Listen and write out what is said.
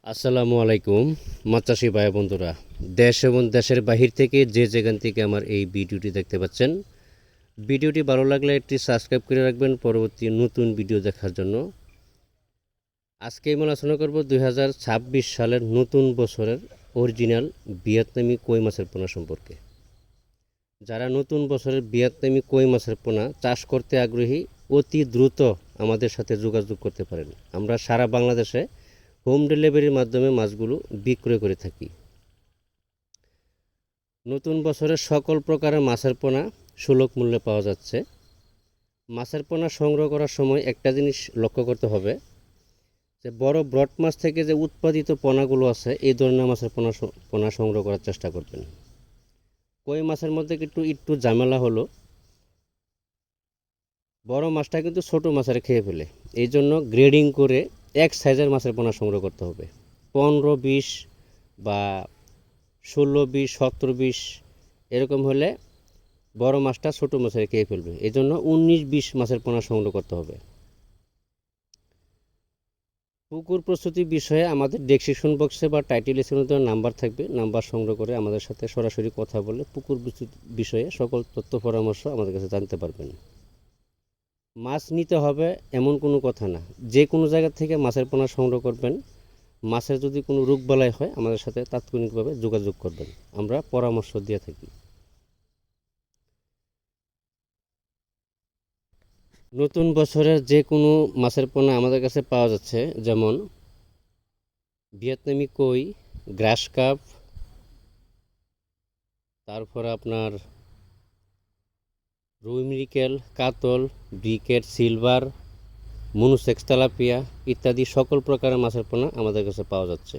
আসসালামু আলাইকুম মাছ চাষি ভাই বন্ধুরা, দেশ এবং দেশের বাহির থেকে যে যেখান থেকে আমার এই ভিডিওটি দেখতে পাচ্ছেন, ভিডিওটি ভালো লাগলে একটি সাবস্ক্রাইব করে রাখবেন পরবর্তী নতুন ভিডিও দেখার জন্য। আজকে আমি আলোচনা করব 2026 সালের নতুন বছরের অরিজিনাল ভিয়েতনামি কই মাছের পোনা সম্পর্কে। যারা নতুন বছরের ভিয়েতনামি কই মাছের পোনা চাষ করতে আগ্রহী, অতি দ্রুত আমাদের সাথে যোগাযোগ করতে পারেন। আমরা সারা বাংলাদেশে হোম ডেলিভারির মাধ্যমে মাছগুলো বিক্রয় করে থাকি। নতুন বছরের সকল প্রকারের মাছের পোনা সুলভ মূল্যে পাওয়া যাচ্ছে। মাছের পোনা সংগ্রহ করার সময় একটা জিনিস লক্ষ্য করতে হবে যে বড় ব্রড মাছ থেকে যে উৎপাদিত পোনাগুলো আছে, এই ধরনের মাছের পোনা সংগ্রহ করার চেষ্টা করবেন। কই মাছের মধ্যে একটু ঝামেলা হলো, বড় মাছটা কিন্তু ছোট মাছের খেয়ে ফেলে। এই জন্য গ্রেডিং করে এক সাইজের মাছের পোনা সংগ্রহ করতে হবে। 15-20 বা 16-20 17-20 এরকম হলে বড় মাছটা ছোট মাছের খেয়ে ফেলবে। এই জন্য 19-20 মাছের পোনা সংগ্রহ করতে হবে। পুকুর প্রস্তুতি বিষয়ে আমাদের ডেসক্রিপশন বক্সে বা টাইটেল স্ক্রিনে নাম্বার থাকবে, নাম্বার সংগ্রহ করে আমাদের সাথে সরাসরি কথা বলে পুকুর বিষয়ে সকল তথ্য পরামর্শ আমাদের কাছে জানতে পারবেন। মাছ নিতে হবে এমন কোনো কথা না, যে কোনো জায়গা থেকে মাছের পোনা সংগ্রহ করবেন। মাছের যদি কোনো রোগবালাই হয় আমাদের সাথে তাৎক্ষণিকভাবে যোগাযোগ করবেন, আমরা পরামর্শ দিয়ে থাকি। নতুন বছরের যে কোনো মাছের পোনা আমাদের কাছে পাওয়া যাচ্ছে, যেমন ভিয়েতনামি কই, গ্রাস কাপ, তারপরে আপনার রুই মৃগেল, কাতল, ব্রিকেট, সিলভার, মনুসেক্স তেলাপিয়া ইত্যাদি সকল প্রকারের মাছের পোনা আমাদের কাছে পাওয়া যাচ্ছে।